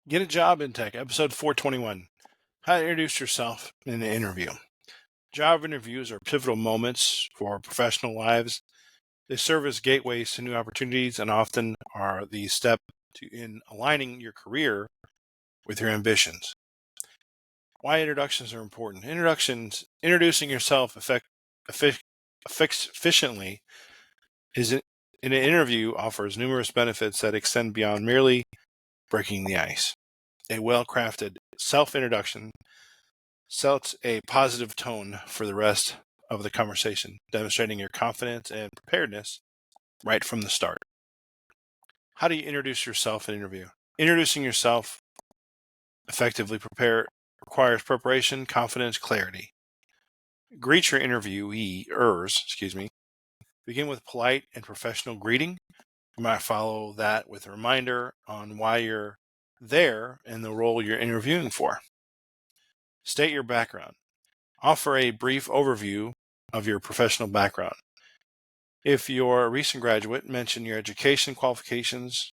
Get a Job in Tech, episode 421. How to introduce yourself in an interview. Job interviews are pivotal moments for professional lives. They serve as gateways to new opportunities and often are the step in aligning your career with your ambitions. Why introductions are important. Introducing yourself efficiently in an interview offers numerous benefits that extend beyond merely breaking the ice. A well-crafted self-introduction sets a positive tone for the rest of the conversation, demonstrating your confidence and preparedness right from the start. How do you introduce yourself in an interview? Introducing yourself effectively requires preparation, confidence, clarity. Greet your interviewers, Begin with polite and professional greeting. You might follow that with a reminder on why you're there and the role you're interviewing for. State your background. Offer a brief overview of your professional background. If you're a recent graduate, mention your education qualifications,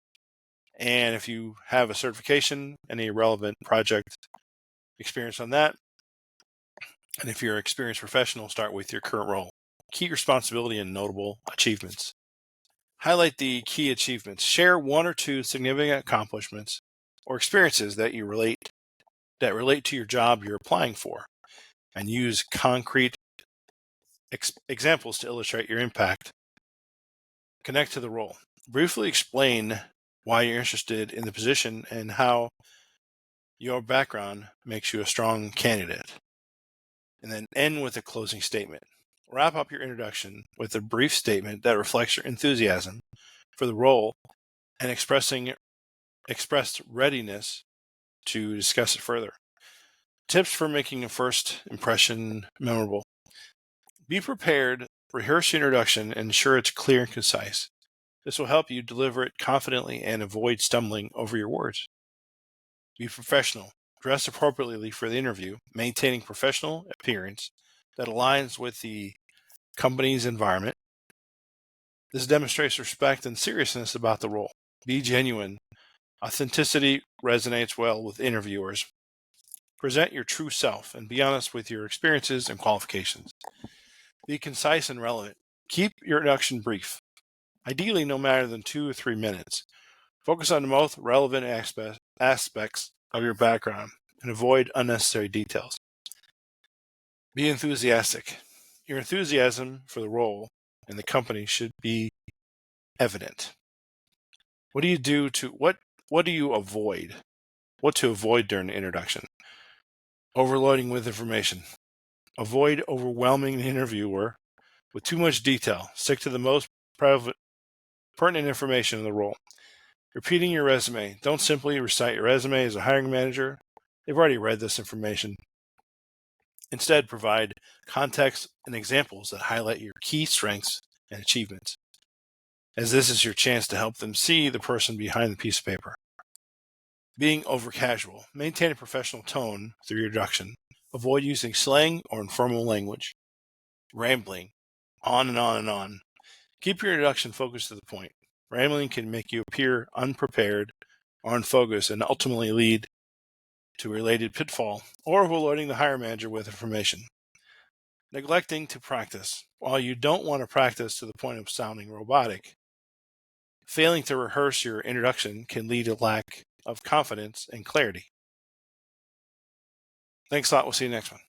and if you have a certification, any relevant project experience on that. And if you're an experienced professional, start with your current role. Key responsibility and notable achievements. Highlight the key achievements. Share one or two significant accomplishments or experiences that relate to your job you're applying for, and use concrete examples to illustrate your impact. Connect to the role. Briefly explain why you're interested in the position and how your background makes you a strong candidate. And then end with a closing statement. Wrap up your introduction with a brief statement that reflects your enthusiasm for the role and expressed readiness to discuss it further. Tips for making a first impression memorable. Be prepared, rehearse your introduction, and ensure it's clear and concise. This will help you deliver it confidently and avoid stumbling over your words. Be professional. Dress appropriately for the interview, maintaining professional appearance that aligns with the company's environment. This demonstrates respect and seriousness about the role. Be genuine. Authenticity resonates well with interviewers. Present your true self and be honest with your experiences and qualifications. Be concise and relevant. Keep your introduction brief, ideally no matter than 2 or 3 minutes. Focus on the most relevant aspects of your background and avoid unnecessary details. Be enthusiastic. Your enthusiasm for the role and the company should be evident. What do you avoid? What to avoid during the introduction? Overloading with information. Avoid overwhelming the interviewer with too much detail. Stick to the most pertinent information in the role. Repeating your resume. Don't simply recite your resume as a hiring manager. They've already read this information. Instead, provide context and examples that highlight your key strengths and achievements, as this is your chance to help them see the person behind the piece of paper. Being over casual. Maintain a professional tone through your introduction. Avoid using slang or informal language. Rambling. On and on and on. Keep your introduction focused to the point. Rambling can make you appear unprepared or unfocused and ultimately lead to a related pitfall or overloading the hiring manager with information. Neglecting to practice. While you don't want to practice to the point of sounding robotic, failing to rehearse your introduction can lead to lack of confidence and clarity. Thanks a lot. We'll see you next one.